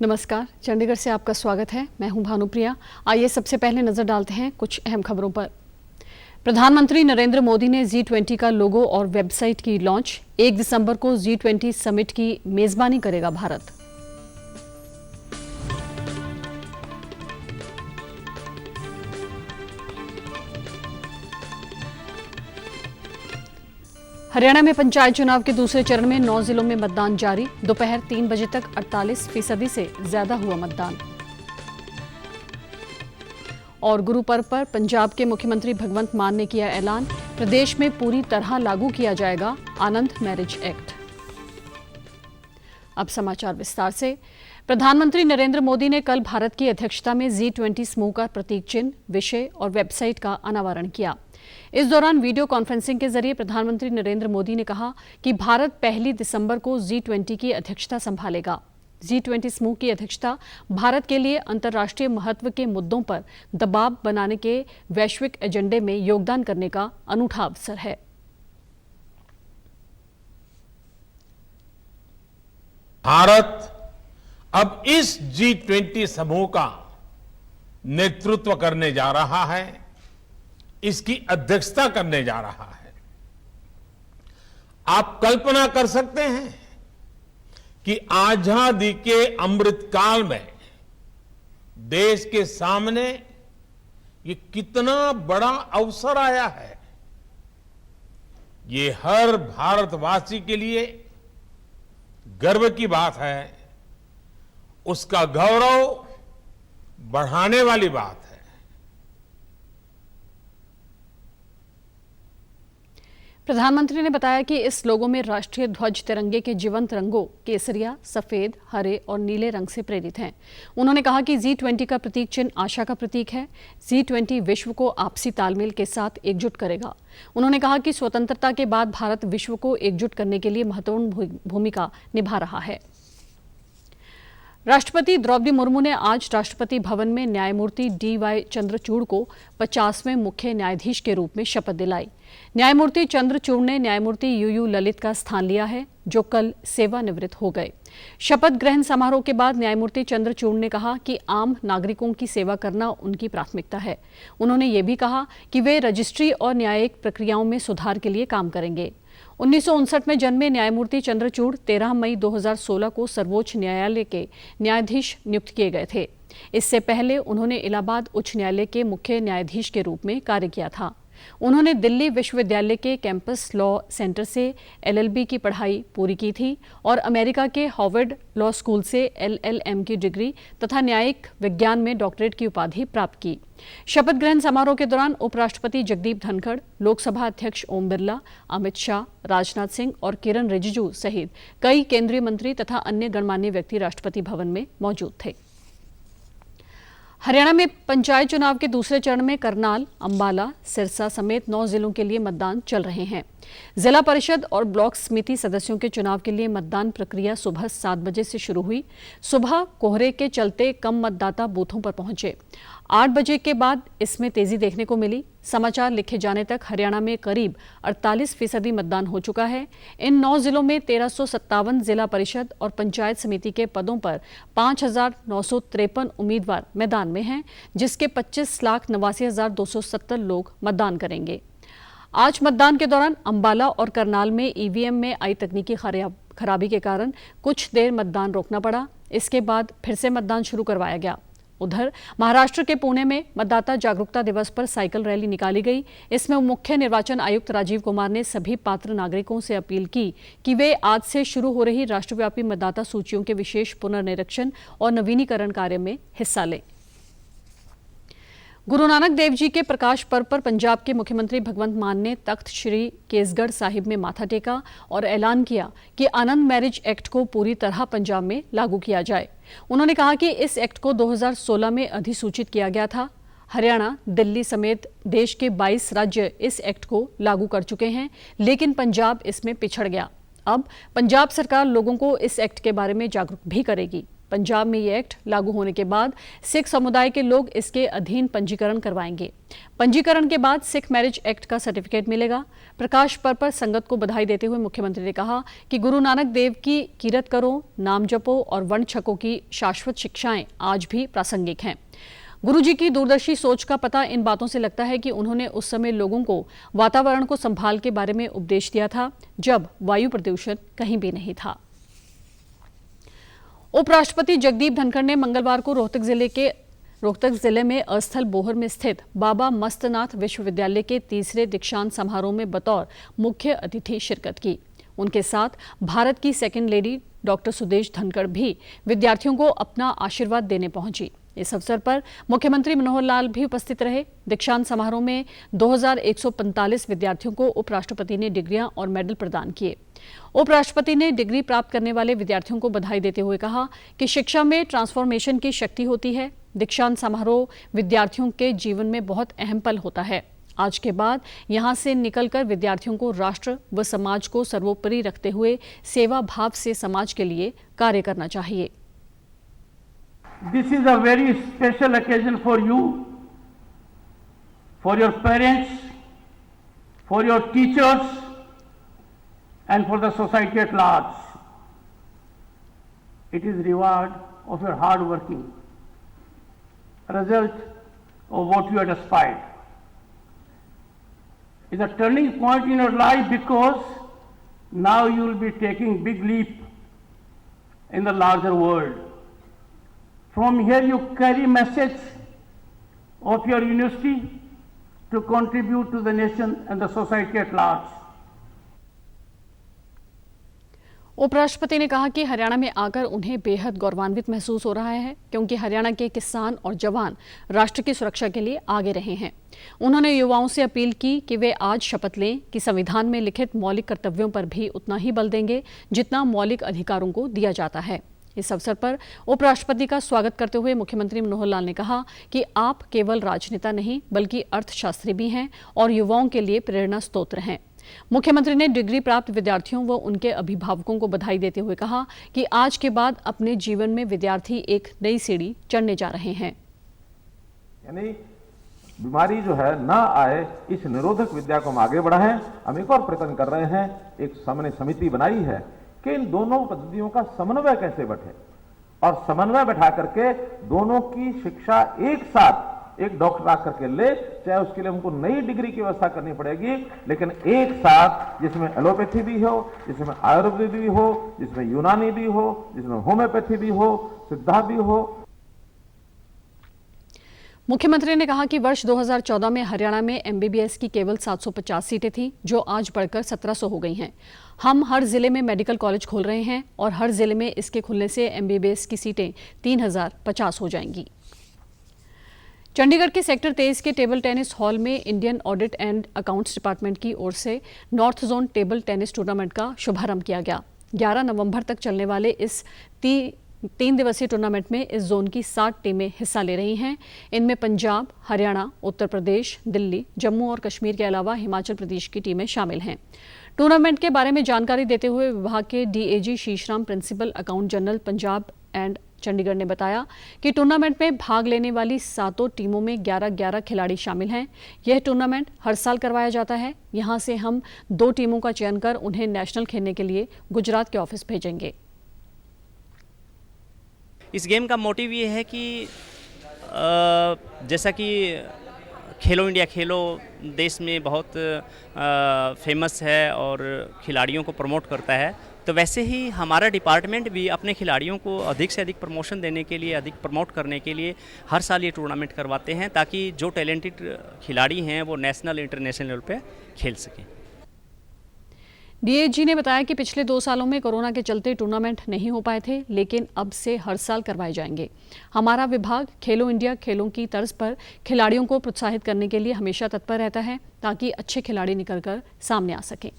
नमस्कार, चंडीगढ़ से आपका स्वागत है। मैं हूं भानुप्रिया। आइए सबसे पहले नजर डालते हैं कुछ अहम खबरों पर। प्रधानमंत्री नरेंद्र मोदी ने G20 का लोगो और वेबसाइट की लॉन्च। 1 दिसंबर को G20 समिट की मेजबानी करेगा भारत। हरियाणा में पंचायत चुनाव के दूसरे चरण में 9 जिलों में मतदान जारी। दोपहर 3 बजे तक 48% से ज्यादा हुआ मतदान। और गुरु पर्व पर पंजाब के मुख्यमंत्री भगवंत मान ने किया ऐलान, प्रदेश में पूरी तरह लागू किया जाएगा आनंद मैरिज एक्ट। अब समाचार विस्तार से। प्रधानमंत्री नरेंद्र मोदी ने कल भारत की अध्यक्षता में G20 समूह का प्रतीक चिन्ह, विषय और वेबसाइट का अनावरण किया। इस दौरान वीडियो कॉन्फ्रेंसिंग के जरिए प्रधानमंत्री नरेंद्र मोदी ने कहा कि भारत 1 दिसंबर को G20 की अध्यक्षता संभालेगा। G20 समूह की अध्यक्षता भारत के लिए अंतर्राष्ट्रीय महत्व के मुद्दों पर दबाव बनाने के वैश्विक एजेंडे में योगदान करने का अनूठा अवसर है। भारत अब इस G20 समूह का नेतृत्व करने जा रहा है, इसकी अध्यक्षता करने जा रहा है। आप कल्पना कर सकते हैं कि आजादी के अमृतकाल में देश के सामने ये कितना बड़ा अवसर आया है। ये हर भारतवासी के लिए गर्व की बात है, उसका गौरव बढ़ाने वाली बात है। प्रधानमंत्री ने बताया कि इस लोगो में राष्ट्रीय ध्वज तिरंगे के जीवंत रंगों केसरिया, सफेद, हरे और नीले रंग से प्रेरित हैं। उन्होंने कहा कि G20 का प्रतीक चिन्ह आशा का प्रतीक है। G20 विश्व को आपसी तालमेल के साथ एकजुट करेगा। उन्होंने कहा कि स्वतंत्रता के बाद भारत विश्व को एकजुट करने के लिए महत्वपूर्ण भूमिका निभा रहा है। राष्ट्रपति द्रौपदी मुर्मू ने आज राष्ट्रपति भवन में न्यायमूर्ति DY चंद्रचूड़ को 50वें मुख्य न्यायाधीश के रूप में शपथ दिलाई। न्यायमूर्ति चंद्रचूड़ ने न्यायमूर्ति UU ललित का स्थान लिया है, जो कल सेवानिवृत्त हो गए। शपथ ग्रहण समारोह के बाद न्यायमूर्ति चंद्रचूड़ ने कहा कि आम नागरिकों की सेवा करना उनकी प्राथमिकता है। उन्होंने ये भी कहा कि वे रजिस्ट्री और न्यायिक प्रक्रियाओं में सुधार के लिए काम करेंगे। 1959 में जन्मे न्यायमूर्ति चंद्रचूड़ 13 मई 2016 को सर्वोच्च न्यायालय के न्यायाधीश नियुक्त किए गए थे। इससे पहले उन्होंने इलाहाबाद उच्च न्यायालय के मुख्य न्यायाधीश के रूप में कार्य किया था। उन्होंने दिल्ली विश्वविद्यालय के कैंपस लॉ सेंटर से LLB की पढ़ाई पूरी की थी और अमेरिका के हार्वर्ड लॉ स्कूल से LLM की डिग्री तथा न्यायिक विज्ञान में डॉक्टरेट की उपाधि प्राप्त की। शपथ ग्रहण समारोह के दौरान उपराष्ट्रपति जगदीप धनखड़, लोकसभा अध्यक्ष ओम बिरला, अमित शाह, राजनाथ सिंह और किरण रिजिजू सहित कई केंद्रीय मंत्री तथा अन्य गणमान्य व्यक्ति राष्ट्रपति भवन में मौजूद थे। हरियाणा में पंचायत चुनाव के दूसरे चरण में करनाल, अंबाला, सिरसा समेत 9 जिलों के लिए मतदान चल रहे हैं। जिला परिषद और ब्लॉक समिति सदस्यों के चुनाव के लिए मतदान प्रक्रिया सुबह 7 बजे से शुरू हुई। सुबह कोहरे के चलते कम मतदाता बूथों पर पहुंचे। 8 बजे के बाद इसमें तेजी देखने को मिली। समाचार लिखे जाने तक हरियाणा में करीब 48% मतदान हो चुका है। इन 9 जिलों में 1357 जिला परिषद और पंचायत समिति के पदों पर 5,953 उम्मीदवार मैदान में हैं, जिसके 25,89,270 लोग मतदान करेंगे। आज मतदान के दौरान अंबाला और करनाल में EVM में आई तकनीकी खराबी के कारण कुछ देर मतदान रोकना पड़ा। इसके बाद फिर से मतदान शुरू करवाया गया। उधर महाराष्ट्र के पुणे में मतदाता जागरूकता दिवस पर साइकिल रैली निकाली गई। इसमें मुख्य निर्वाचन आयुक्त राजीव कुमार ने सभी पात्र नागरिकों से अपील की कि वे आज से शुरू हो रही राष्ट्रव्यापी मतदाता सूचियों के विशेष पुनर्निरीक्षण और नवीनीकरण कार्य में हिस्सा लें। गुरु नानक देव जी के प्रकाश पर्व पर पंजाब के मुख्यमंत्री भगवंत मान ने तख्त श्री केसगढ़ साहिब में माथा टेका और ऐलान किया कि आनंद मैरिज एक्ट को पूरी तरह पंजाब में लागू किया जाए। उन्होंने कहा कि इस एक्ट को 2016 में अधिसूचित किया गया था। हरियाणा, दिल्ली समेत देश के 22 राज्य इस एक्ट को लागू कर चुके हैं, लेकिन पंजाब इसमें पिछड़ गया। अब पंजाब सरकार लोगों को इस एक्ट के बारे में जागरूक भी करेगी। पंजाब में ये एक्ट लागू होने के बाद सिख समुदाय के लोग इसके अधीन पंजीकरण करवाएंगे। पंजीकरण के बाद सिख मैरिज एक्ट का सर्टिफिकेट मिलेगा। प्रकाश पर्व पर संगत को बधाई देते हुए मुख्यमंत्री ने कहा कि गुरु नानक देव की कीरत करो, नाम जपो और वर्ण छको की शाश्वत शिक्षाएं आज भी प्रासंगिक हैं। गुरुजी की दूरदर्शी सोच का पता इन बातों से लगता है कि उन्होंने उस समय लोगों को वातावरण को संभाल के बारे में उपदेश दिया था जब वायु प्रदूषण कहीं भी नहीं था। उपराष्ट्रपति जगदीप धनखड़ ने मंगलवार को रोहतक जिले में अस्थल बोहर में स्थित बाबा मस्तनाथ विश्वविद्यालय के तीसरे दीक्षांत समारोह में बतौर मुख्य अतिथि शिरकत की। उनके साथ भारत की second lady doctor Sudesh Dhankhar भी विद्यार्थियों को अपना आशीर्वाद देने पहुंची। इस अवसर पर मुख्यमंत्री मनोहर लाल भी उपस्थित रहे। दीक्षांत समारोह में 2145 विद्यार्थियों को उपराष्ट्रपति ने डिग्रियां और मेडल प्रदान किए। उपराष्ट्रपति ने डिग्री प्राप्त करने वाले विद्यार्थियों को बधाई देते हुए कहा कि शिक्षा में ट्रांसफॉर्मेशन की शक्ति होती है। दीक्षांत समारोह विद्यार्थियों के जीवन में बहुत अहम पल होता है। आज के बाद यहां से निकलकर विद्यार्थियों को राष्ट्र व समाज को सर्वोपरि रखते हुए सेवा भाव से समाज के लिए कार्य करना चाहिए। This is a very special occasion for you, for your parents, for your teachers, and for the society at large. It is reward of your hard working, result of what you had aspired. It's a turning point in your life because now you will be taking big leap in the larger world. From here you carry message of your university to contribute to the nation and the society at large. उपराष्ट्रपति ने कहा कि हरियाणा में आकर उन्हें बेहद गौरवान्वित महसूस हो रहा है क्योंकि हरियाणा के किसान और जवान राष्ट्र की सुरक्षा के लिए आगे रहे हैं। उन्होंने युवाओं से अपील की कि वे आज शपथ लें कि संविधान में लिखित मौलिक कर्तव्यों पर भी उतना ही बल देंगे जितना मौलिक अधिकारों को दिया जाता है। इस अवसर पर उपराष्ट्रपति का स्वागत करते हुए मुख्यमंत्री मनोहर लाल ने कहा कि आप केवल राजनेता नहीं बल्कि अर्थशास्त्री भी हैं और युवाओं के लिए प्रेरणा स्रोत हैं। मुख्यमंत्री ने डिग्री प्राप्त विद्यार्थियों व उनके अभिभावकों को बधाई देते हुए कहा कि आज के बाद अपने जीवन में विद्यार्थी एक नई सीढ़ी चढ़ने जा रहे हैं। यानी बीमारी जो है ना आए, इस निरोधक विद्या को हम आगे बढ़ाएं। हम एक और प्रयत्न कर रहे हैं, एक हमने समिति बनाई है कि इन दोनों पद्धतियों का समन्वय कैसे बैठे और समन्वय बैठा करके दोनों की शिक्षा एक साथ एक डॉक्टर आकर के ले, चाहे उसके लिए हमको नई डिग्री की व्यवस्था करनी पड़ेगी, लेकिन एक साथ जिसमें एलोपैथी भी हो, जिसमें आयुर्वेद भी हो, जिसमें यूनानी भी हो, जिसमें होम्योपैथी भी हो, सिद्धा भी हो। मुख्यमंत्री ने कहा कि वर्ष 2014 में हरियाणा में एमबीबीएस की केवल 750 सीटें थीं, जो आज बढ़कर 1700 हो गई हैं। हम हर जिले में मेडिकल कॉलेज खोल रहे हैं और हर जिले में इसके खुलने से एमबीबीएस की सीटें 3050 हो जाएंगी। चंडीगढ़ के सेक्टर 23 के टेबल टेनिस हॉल में Indian audit and accounts department की ओर से north zone table tennis tournament का शुभारंभ किया गया। 11 नवंबर तक चलने वाले इस 3 दिवसीय टूर्नामेंट में इस जोन की 60 टीमें हिस्सा ले रही हैं। इनमें पंजाब, हरियाणा, उत्तर प्रदेश, दिल्ली, जम्मू और कश्मीर के अलावा हिमाचल प्रदेश की टीमें शामिल हैं। टूर्नामेंट के बारे में जानकारी देते हुए विभाग के DAG Shishram, principal account general Punjab and Chandigarh ने बताया कि टूर्नामेंट में भाग लेने वाली 7 टीमों में 11-11 खिलाड़ी शामिल हैं। यह टूर्नामेंट हर साल करवाया जाता है। यहां से हम 2 टीमों का चयन कर उन्हें नेशनल खेलने के लिए गुजरात के ऑफिस भेजेंगे। इस गेम का मोटिव ये है कि जैसा कि खेलो इंडिया खेलो देश में बहुत फेमस है और खिलाड़ियों को प्रमोट करता है, तो वैसे ही हमारा डिपार्टमेंट भी अपने खिलाड़ियों को अधिक से अधिक प्रमोशन देने के लिए, अधिक प्रमोट करने के लिए हर साल ये टूर्नामेंट करवाते हैं ताकि जो टैलेंटेड खिलाड़ी हैं वो नेशनल इंटरनेशनल लेवल पे खेल सकें। डीएजी ने बताया कि पिछले 2 सालों में कोरोना के चलते टूर्नामेंट नहीं हो पाए थे, लेकिन अब से हर साल करवाए जाएंगे। हमारा विभाग खेलो इंडिया खेलों की तर्ज पर खिलाड़ियों को प्रोत्साहित करने के लिए हमेशा तत्पर रहता है ताकि अच्छे खिलाड़ी निकलकर सामने आ सकें।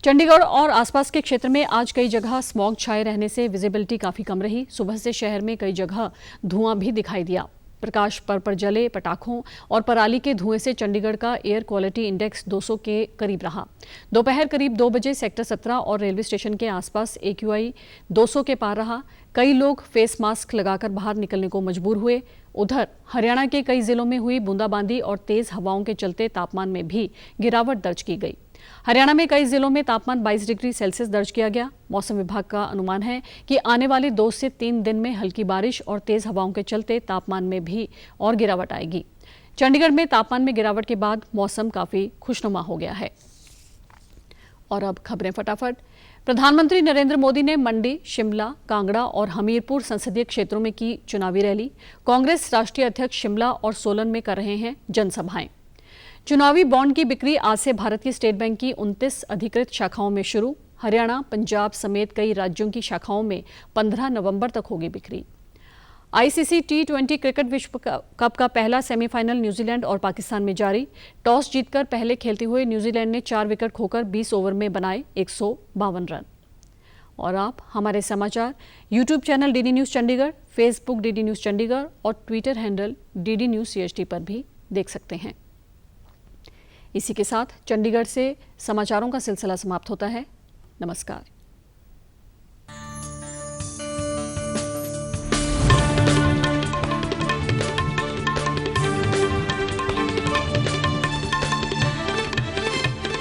चंडीगढ़ और आसपास के क्षेत्र में आज कई जगह स्मॉग छाए रहने से विजिबिलिटी काफी कम रही। सुबह से शहर में कई जगह धुआं भी दिखाई दिया। प्रकाश पर्व पर जले पटाखों और पराली के धुएं से चंडीगढ़ का एयर क्वालिटी इंडेक्स 200 के करीब रहा। दोपहर करीब 2 बजे सेक्टर 17 और रेलवे स्टेशन के आसपास AQI 200 के पार रहा। कई लोग फेस मास्क लगाकर बाहर निकलने को मजबूर हुए। उधर हरियाणा के कई जिलों में हुई बूंदाबांदी और तेज हवाओं के चलते तापमान में भी गिरावट दर्ज की गई। हरियाणा में कई जिलों में तापमान 22 डिग्री सेल्सियस दर्ज किया गया। मौसम विभाग का अनुमान है कि आने वाले 2 से 3 दिन में हल्की बारिश और तेज हवाओं के चलते तापमान में भी और गिरावट आएगी। चंडीगढ़ में तापमान में गिरावट के बाद मौसम काफी खुशनुमा हो गया है। और अब खबरें फटाफट। प्रधानमंत्री नरेंद्र मोदी ने मंडी, शिमला, कांगड़ा और हमीरपुर संसदीय क्षेत्रों में की चुनावी रैली। कांग्रेस राष्ट्रीय अध्यक्ष शिमला और सोलन में कर रहे हैं जनसभाएं। चुनावी बॉन्ड की बिक्री आज से भारत की स्टेट बैंक की 29 अधिकृत शाखाओं में शुरू। हरियाणा, पंजाब समेत कई राज्यों की शाखाओं में 15 नवंबर तक होगी बिक्री। ICC T20 क्रिकेट विश्व कप का पहला सेमीफाइनल न्यूजीलैंड और पाकिस्तान में जारी। टॉस जीतकर पहले खेलते हुए न्यूजीलैंड ने 4 विकेट खोकर 20 ओवर में बनाए 152 रन। और आप हमारे समाचार YouTube channel DD news Chandigarh, Facebook DD news Chandigarh और Twitter handle DD news CHD पर भी देख सकते हैं। इसी के साथ चंडीगढ़ से समाचारों का सिलसिला समाप्त होता है। नमस्कार।